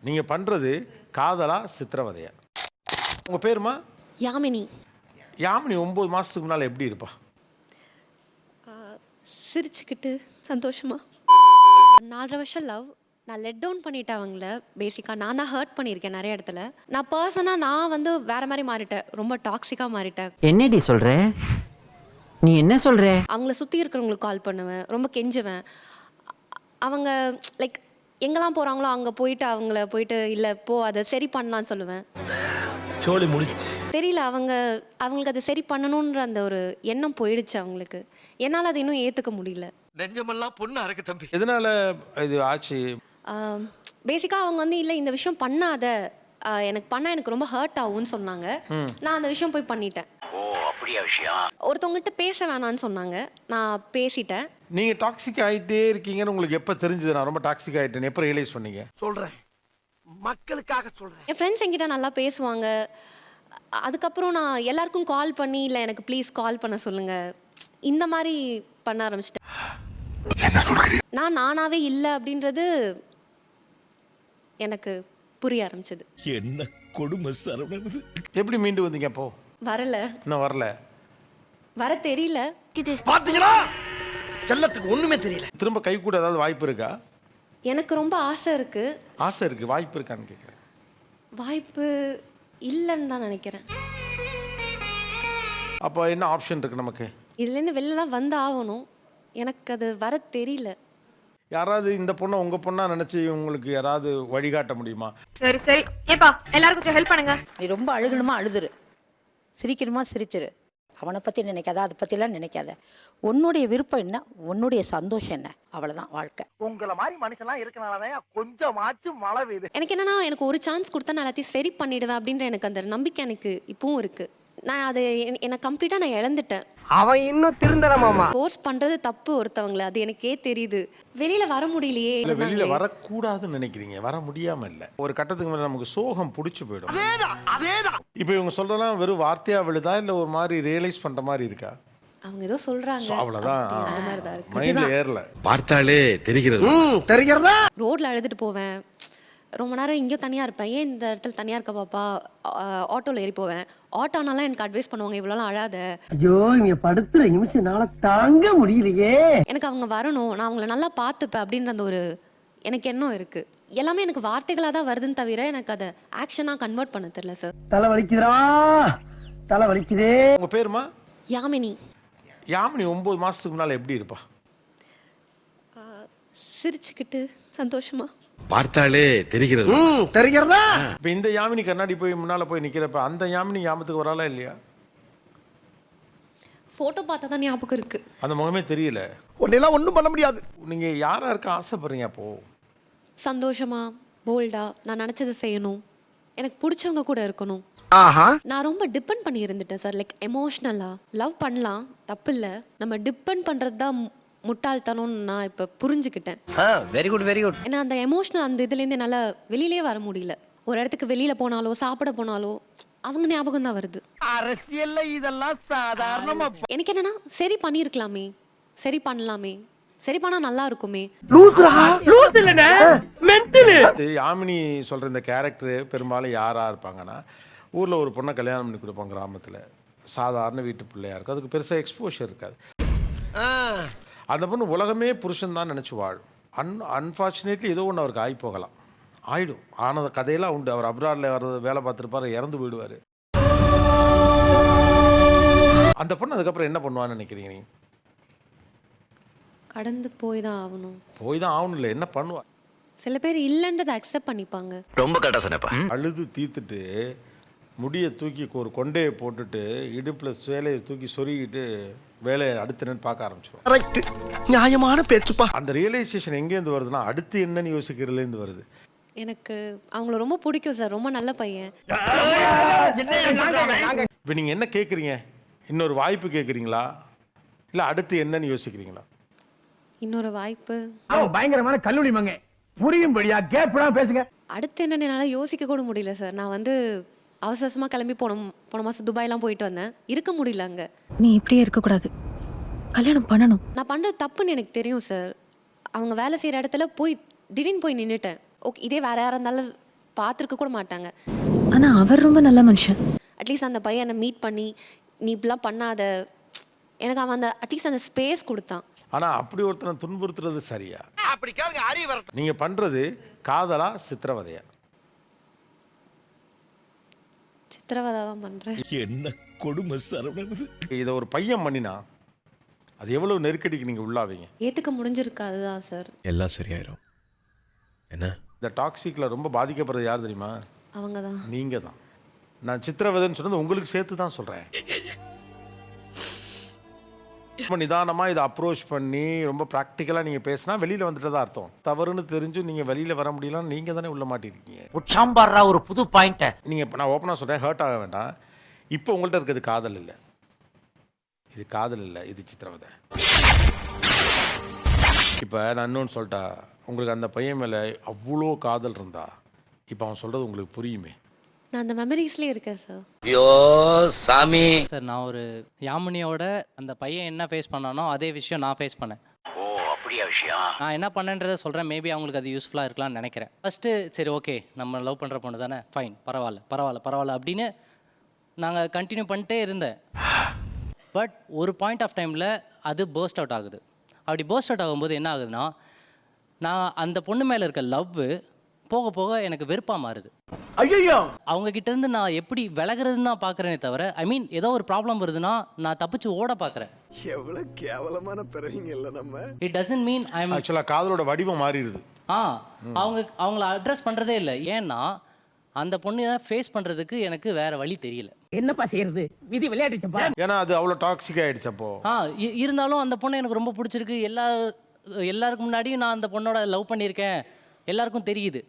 நீங்க பண்றது காதலா சித்திரவதையா? உங்க பேருமா? யாமினி. யாமினி 9 மாசத்துக்கு முன்னால எப்படி இருப்பா? சிரிச்சுக்கிட்டு சந்தோஷமா. 4.5 வருஷம் லவ். நான் லெட் டவுன் பண்ணிட்டேன் அவங்கள. பேசிக்காக நான் தான் ஹர்ட் பண்ணியிருக்கேன் நிறைய இடத்துல. நான் பர்சனாக நான் வந்து வேற மாதிரி மாறிட்டேன். ரொம்ப டாக்ஸிக்காக மாறிட்டேன். என்னடி சொல்ற? நீ என்ன சொல்ற? அவங்கள சுற்றி இருக்கிறவங்களுக்கு கால் பண்ணுவேன், ரொம்ப கெஞ்சுவேன். அவங்க லைக் எங்கெல்லாம் போகிறாங்களோ அங்கே போயிட்டு அவங்கள போயிட்டு இல்லை போ அதை சரி பண்ணலான்னு சொல்லுவேன். சோலி முடிச்சு தெரியல அவங்களுக்கு அதை சரி பண்ணணுன்ற அந்த ஒரு எண்ணம் போயிடுச்சு அவங்களுக்கு. என்னால் அதை இன்னும் ஏற்றுக்க முடியல. நெஞ்சமெல்லாம் பொண்ணு அறக்கு தம்பி. எதனால இது ஆச்சு? பேசிக்காக அவங்க வந்து இல்லை இந்த விஷயம் பண்ணாத, எனக்கு பண்ணால் எனக்கு ரொம்ப ஹர்ட் ஆகும்னு சொன்னாங்க. நான் அந்த விஷயம் போய் பண்ணிட்டேன். ஓ அப்படியா விஷயம்? ஒருத்தவங்கள்ட்ட பேச வேணான்னு சொன்னாங்க, நான் பேசிட்டேன். நீங்க டாக்ஸிக் ஆயிட்டே இருக்கீங்கன்னு உங்களுக்கு எப்ப தெரிஞ்சது நான் ரொம்ப டாக்ஸிக் ஆயிட்டேன்னு எப்ப ரியலைஸ் பண்ணீங்க? சொல்றேன், மக்களுக்காக சொல்றேன். என் ஃப்ரெண்ட்ஸ் என்கிட்ட நல்லா பேசுவாங்க. அதுக்கப்புறம் நான் எல்லாருக்கும் கால் பண்ணி இல்லை எனக்கு ப்ளீஸ் கால் பண்ண சொல்லுங்க இந்த மாதிரி பண்ண ஆரம்பிச்சிட்டேன். நான் நானாவே இல்லை அப்படின்றது எனக்கு புரிய ஆரம்பிச்சது. என்ன கொடுமை சரவணது. எப்படி மீண்டு வந்தீங்க அப்போ? வரல, இன்னும் வரல. வர தெரியல. பாத்தீங்களா, செல்லத்துக்கு ஒண்ணுமே தெரியல. திரும்ப கை கூட ஏதாவது வாய்ப்பு இருக்கா? எனக்கு ரொம்ப ஆசை இருக்கு. ஆசை இருக்கு, வாய்ப்பு இருக்கான்னு கேட்குறேன். வாய்ப்பு இல்லைன்னு தான் நினைக்கிறேன். அப்போ என்ன ஆப்ஷன் இருக்கு நமக்கு? இதுலேருந்து வெளில தான் வந்து ஆகணும். எனக்கு அது வர தெரியல. யாராவது இந்த பொண்ணை உங்க பொண்ணா நினைச்சு உங்களுக்கு யாராவது வழிகாட்ட முடியுமா? சரி சரி, ஏப்பா எல்லாரும் கொஞ்சம் ஹெல்ப் பண்ணுங்க. நீ ரொம்ப அழுகணுமா அழுதுரு, சிரிக்கணுமா சிரிச்சிரு. அவனை பற்றி நினைக்காத, அதை பற்றிலாம் நினைக்காத. உன்னுடைய விருப்பம் என்ன, உன்னுடைய சந்தோஷம் என்ன, அவ்வளோதான் வாழ்க்கை. உங்களை மாதிரி மனுஷன்லாம் இருக்கனாலதான் கொஞ்சமாச்சும் மழை பெய்யுது. எனக்கு என்னன்னா எனக்கு ஒரு சான்ஸ் கொடுத்தா நான் எல்லாத்தையும் சரி பண்ணிடுவேன் அப்படின்ற எனக்கு அந்த நம்பிக்கை எனக்கு இப்பவும் இருக்கு. நான் அதை என்னை கம்ப்ளீட்டாக நான் இழந்துட்டேன். அவன் இன்னும் திருந்தலமாமா. ஃபோர்ஸ் பண்ணுறது தப்பு ஒருத்தவங்களை, அது எனக்கே தெரியுது. வெளியில வர முடியலையே. இல்ல வெளியில வரக்கூடாதுன்னு நினைக்கிறீங்க, வர முடியாம இல்ல. ஒரு கட்டத்துக்கு மேல நமக்கு சோகம் பிடிச்சு போயிடும். அதேதான். இப்போ இவங்க சொல்றதெல்லாம் வெறும் வார்த்தையா விழுதா இல்ல ஒரு மாதிரி ரியலைஸ் பண்ற மாதிரி இருக்கா? அவங்க ஏதோ சொல்றாங்க, அவ்வளவுதான். அந்த மாதிரி தான் இருக்கு. மைண்ட்ல ஏறல. பார்த்தாலே தெரிகிறது. தெரிகிறதா? ரோட்ல அழுதுட்டு போவேன். ரொம்ப நேரம் இங்கேயோ தனியாக இருப்பேன். ஏன் இந்த இடத்துல தனியாக இருக்க பாப்பா? ஆட்டோவில் ஏறி போவேன். ஆட்டோனாலாம் எனக்கு அட்வைஸ் பண்ணுவாங்க, இவ்வளோலாம் அழாத. ஐயோ, இங்க படுத்துற நிமிஷம்னால தாங்க முடியலையே. எனக்கு அவங்க வரணும், நான் அவங்கள நல்லா பார்த்துப்பேன் அப்படின்ற அந்த ஒரு எனக்கு எண்ணம் இருக்கு. எல்லாமே எனக்கு வார்த்தைகளாக தான் வருதுன்னு தவிர எனக்கு அதை ஆக்ஷனாக கன்வெர்ட் பண்ண தெரியல சார். தலை வலிக்குதுடா, தலை வலிக்குதே. உங்க பேருமா? யாமினி. யாமினி 9 மாசத்துக்கு முன்னால எப்படி இருப்பா? சிரிச்சுக்கிட்டு சந்தோஷமா. பார்த்தாலே தெரிகிறது. தெரிகிறதா? இப்ப இந்த யாமினி கண்ணாடி போய் முன்னால போய் நிக்கிறப்ப அந்த யாமினி ஞாபகத்துக்கு வராளா இல்லையா? ஃபோட்டோ பார்த்தா தான் ஞாபகம் இருக்கு. அந்த முகமே தெரியல. உன்னெல்லாம் ஒண்ணும் பண்ண முடியாது. நீங்க யாரா இருக்க ஆசைப்படுறீங்க அப்போ? சந்தோஷமா, போல்டா, நான் நினச்சதை செய்யணும், எனக்கு பிடிச்சவங்க கூட இருக்கணும். ஆஹா. நான் ரொம்ப டிபெண்ட் பண்ணி இருந்துட்டேன் சார். லைக் எமோஷ்னலாக லவ் பண்ணலாம், தப்பு இல்லை. நம்ம டிபெண்ட் பண்ணுறது தான் முட்டாள்தனம்னு நான் இப்போ புரிஞ்சுக்கிட்டேன். Very good very good. ஏன்னா அந்த எமோஷனல் அந்த இதுலேருந்து என்னால் வெளியிலே வர முடியல. ஒரு இடத்துக்கு வெளியில் போனாலோ சாப்பிட போனாலோ அவங்க ஞாபகம் தான் வருது. அரசியல்ல இதெல்லாம் சாதாரணமா. எனக்கு என்னன்னா சரி பண்ணியிருக்கலாமே, சரி பண்ணலாமே, சரி பண்ணால் நல்லா இருக்குமே. யாமினி சொல்ற இந்த கேரக்டர் பெரும்பாலும் யாரா இருப்பாங்கன்னா, ஊர்ல ஒரு பொண்ணை கல்யாணம் பண்ணி கொடுப்பாங்க கிராமத்துல. சாதாரண வீட்டு பிள்ளையா இருக்கும், அதுக்கு பெருசா எக்ஸ்போஷர் இருக்காது. அந்த பொண்ணு உலகமே புருஷன் தான் நினைச்சு வாழும். அன்ஃபார்ச்சுனேட்லி ஏதோ ஒன்று அவருக்கு ஆகி போகலாம், ஆயிடும். ஆனது கதையெல்லாம் உண்டு. அவர் அப்ராட்ல வர்றது வேலை பார்த்துருப்பாரு, இறந்து போயிடுவாரு. அந்த பொண்ணு அதுக்கப்புறம் என்ன பண்ணுவான்னு நினைக்கிறீங்க நீங்க? கடந்து போய் தான் ஆகணும். போய் தான் ஆகணும் இல்லை, என்ன பண்ணுவா? சில பேர் இல்லைன்றதை அக்செப்ட் பண்ணிப்பாங்க. ரொம்ப கரெக்டா சொன்னப்பா. அழுது தீத்துட்டு முடியை தூக்கி ஒரு கொண்டையை போட்டுட்டு இடுப்புல சேலையை தூக்கி சொருகிட்டு வேலையை அடுத்து பார்க்க ஆரம்பிச்சிடும். கரெக்ட், நியாயமான பேச்சுப்பா. அந்த ரியலைசேஷன் எங்கேருந்து வருதுன்னா அடுத்து என்னன்னு யோசிக்கிறதுலேருந்து வருது. எனக்கு அவங்கள ரொம்ப பிடிக்கும் சார், ரொம்ப நல்ல பையன். இப்போ நீங்கள் என்ன கேட்குறீங்க? இன்னொரு வாய்ப்பு கேட்குறீங்களா இல்லை அடுத்து என்னன்னு யோசிக்கிறீங்களா? இன்னொரு வாய்ப்பு. பயங்கரமான கல்லூரி மங்க புரியும்படியா கேப்டா பேசுங்க. அடுத்து என்னன்னு என்னால் யோசிக்க கூட முடியல சார். நான் வந்து அவசரமாக கிளம்பி போன மாதம் துபாய்லாம் போயிட்டு வந்தேன். இருக்க முடியல அங்கே. நீ இப்படியே இருக்கக்கூடாது, கல்யாணம் பண்ணணும். நான் பண்ணுறது தப்புன்னு எனக்கு தெரியும் சார். அவங்க வேலை செய்கிற இடத்துல போய் திடீர்னு போய் நின்றுட்டேன். ஓகே, இதே வேறு யாராக இருந்தாலும் பார்த்துருக்க கூட மாட்டாங்க. ஆனா அவர் ரொம்ப நல்ல மனுஷன். அட்லீஸ்ட் அந்த பையன் என்னை மீட் பண்ணி நீ இப்படிலாம் பண்ணாத, எனக்கு அவன் அந்த அட்லீஸ்ட் அந்த ஸ்பேஸ் கொடுத்தான். ஆனா அப்படி ஒருத்தனை துன்புறுத்துறது சரியா? நீங்க பண்றது காதலா சித்திரவதையா? சித்திரவதை தான் பண்ணுறேன். என்ன கொடுமை சரவணன். இதை ஒரு பையன் பண்ணினா அது எவ்வளவு நெருக்கடிக்கு நீங்க உள்ளாவீங்க? ஏற்றுக்க முடிஞ்சிருக்காது தான் சார். எல்லாம் சரியாயிரும். என்ன இந்த டாக்ஸிக்ல ரொம்ப பாதிக்கப்படுறது யார் தெரியுமா? அவங்க தான். நீங்க தான். நான் சித்திரவதைன்னு சொன்னது உங்களுக்கு சேர்த்து தான் சொல்றேன். ரொம்ப நிதானமா இதை அப்ரோச் பண்ணி ரொம்ப ப்ராக்டிக்கலா நீங்க பேசினா வெளியில வந்துட்டு தான் அர்த்தம். தவறுன்னு தெரிஞ்சு நீங்க வெளியில வர முடியலன்னு நீங்க தானே உள்ள மாட்டிருக்கீங்க. உச்சாம்பாடுறா ஒரு புது பாயிண்ட். நீங்க இப்ப நான் ஓப்பனா சொல்றேன், ஹர்ட் ஆக வேண்டாம். இப்போ உங்கள்ட்ட இருக்கிறது காதல் இல்லை, இது காதல் இல்லை, இது சித்திரவதை. இப்போ நான் இன்னொன்று சொல்லிட்டா, உங்களுக்கு அந்த பையன் மேலே அவ்வளோ காதல் இருந்தா இப்போ அவன் சொல்றது உங்களுக்கு புரியுமே? நான் அந்த மெமரிஸ்லேயே இருக்கேன் சார். ஐயோ சாமி. சார் நான் ஒரு யாமினியோட அந்த பையன் என்ன ஃபேஸ் பண்ணானோ அதே விஷயம் நான் ஃபேஸ் பண்ணேன். ஓ அப்படியா விஷயம். நான் என்ன பண்ணேன்றதை சொல்கிறேன், மேபி அவங்களுக்கு அது யூஸ்ஃபுல்லாக இருக்கலாம்னு நினைக்கிறேன். ஃபஸ்ட்டு சரி ஓகே நம்ம லவ் பண்ணுற பொண்ணு தானே, ஃபைன், பரவாயில்ல அப்படின்னு நாங்கள் கண்டினியூ பண்ணிட்டே இருந்தேன். பட் ஒரு பாயிண்ட் ஆஃப் டைமில் அது பர்ஸ்ட் அவுட் ஆகுது. அப்படி பர்ஸ்ட் அவுட் ஆகும்போது என்ன ஆகுதுன்னா, நான் அந்த பொண்ணு மேலே இருக்க லவ் போக போக எனக்கு வெறுப்பாக மாறுது. ஐயோ அவங்க கிட்ட இருந்து நான் எப்படி விலகிறதுன்னு தான் பார்க்குறேனே தவிர, ஐ மீன் ஏதோ ஒரு ப்ராப்ளம் வருதுன்னா நான் தப்பிச்சு ஓட பார்க்குறேன். எவ்வளவு கேவலமான பிறவிங்க இல்ல நம்ம. It doesn't mean I am ஆக்சுவலாக காதலோட வடிவம் மாறிடுது. அவங்கள அட்ரஸ் பண்ணுறதே இல்லை. ஏன்னா அந்த பொண்ணை ஃபேஸ் பண்ணுறதுக்கு எனக்கு வேற வழி தெரியல. என்னப்பா செய்யறது, விதி விளையாடுச்சப்பா. ஏன்னா அது அவ்வளோ டாக்ஸிக் ஆயிடுச்சு. அப்போ இருந்தாலும் அந்த பொண்ணை எனக்கு ரொம்ப பிடிச்சிருக்கு. எல்லாருக்கும் முன்னாடியும் நான் அந்த பொண்ணோட லவ் பண்ணியிருக்கேன், எல்லாருக்கும் தெரியுது.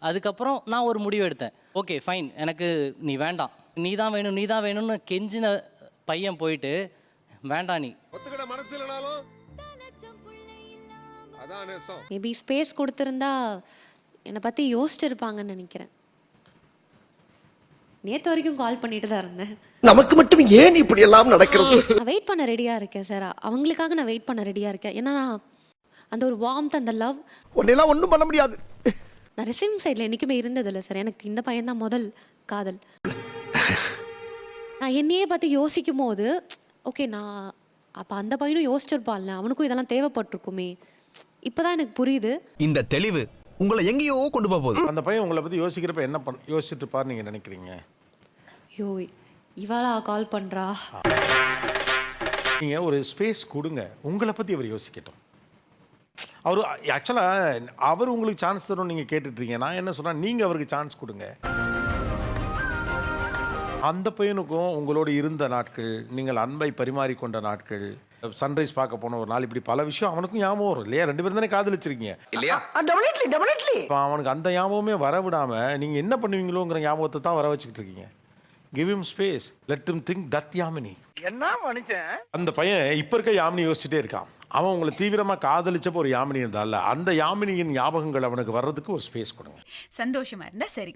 அதுக்கப்புறம் நான் ஒரு முடிவு எடுத்தேன். ஓகே ஃபைன், எனக்கு நீ வேண்டாம், நீ தான் வேணும்னு கெஞ்சின பையன் போயிட்டு வேண்டாம் நீ மேபி ஸ்பேஸ் கொடுத்துருந்தா என்னை பற்றி யோசிச்சிருப்பாங்கன்னு நினைக்கிறேன். நேற்று வரைக்கும் கால் பண்ணிட்டு தான் இருந்தேன். நமக்கு மட்டும் ஏன் இப்படி எல்லாம் நடக்கிறது? நான் வெயிட் பண்ண ரெடியாக இருக்கேன் சார், அவங்களுக்காக நான் வெயிட் பண்ண ரெடியாக இருக்கேன். ஏன்னா நான் அந்த ஒரு வார்ம்த், அந்த லவ் உன்னெல்லாம் ஒன்றும் பண்ண முடியாது. நான் ரிசீவிங் சைடில் என்றைக்குமே இருந்ததில்லை சார். எனக்கு இந்த பையன் தான் முதல் காதல். நான் என்னையே பார்த்து யோசிக்கும் போது ஓகே, நான் அப்போ அந்த பையனும் யோசிச்சிருப்பான்ல, அவனுக்கும் இதெல்லாம் தேவைப்பட்டிருக்குமே, இப்போ தான் எனக்கு புரியுது. இந்த தெளிவு உங்களை எங்கேயோ கொண்டு போகுது. அந்த பையன் உங்களை பற்றி யோசிக்கிறப்ப என்ன யோசிச்சுட்டு இருப்பார் நீங்கள் நினைக்கிறீங்க? ஐயோ இவாளா கால் பண்ணுறா. நீங்கள் ஒரு ஸ்பேஸ் கொடுங்க, உங்களை பற்றி அவர் யோசிக்கட்டும். அவர் ஆக்சுவலாக அவர் உங்களுக்கு சான்ஸ் தரும் நீங்கள் கேட்டுட்ருக்கீங்க. நான் என்ன சொல்கிறேன், நீங்கள் அவருக்கு சான்ஸ் கொடுங்க. அந்த பையனுக்கும் உங்களோடு இருந்த நாட்கள், நீங்கள் அன்பை பரிமாறிக்கொண்ட நாட்கள், சன்ரைஸ் பார்க்க போன ஒரு நாள், இப்படி பல விஷயம் அவனுக்கும் ஞாபகம் வரும் இல்லையா? 2 பேரும் தானே காதலிச்சிருக்கீங்க இல்லையா? இப்போ அவனுக்கு அந்த ஞாபகமே வர விடாமல் நீங்கள் என்ன பண்ணுவீங்களோங்கிற ஞாபகத்தை தான் வர வச்சுக்கிட்டு இருக்கீங்க. Give him space, let him think that Yamini. என்ன மனுஷன்? அந்த பையன் இப்போ இருக்க யாமினி யோசிச்சுட்டே இருக்கான். அவன் உங்களை தீவிரமாக காதலிச்சப்போ ஒரு யாமினி இருந்தால அந்த யாமினியின் ஞாபகங்கள் அவனுக்கு வர்றதுக்கு ஒரு ஸ்பேஸ் கொடுங்க. சந்தோஷமா இருந்தா சரி.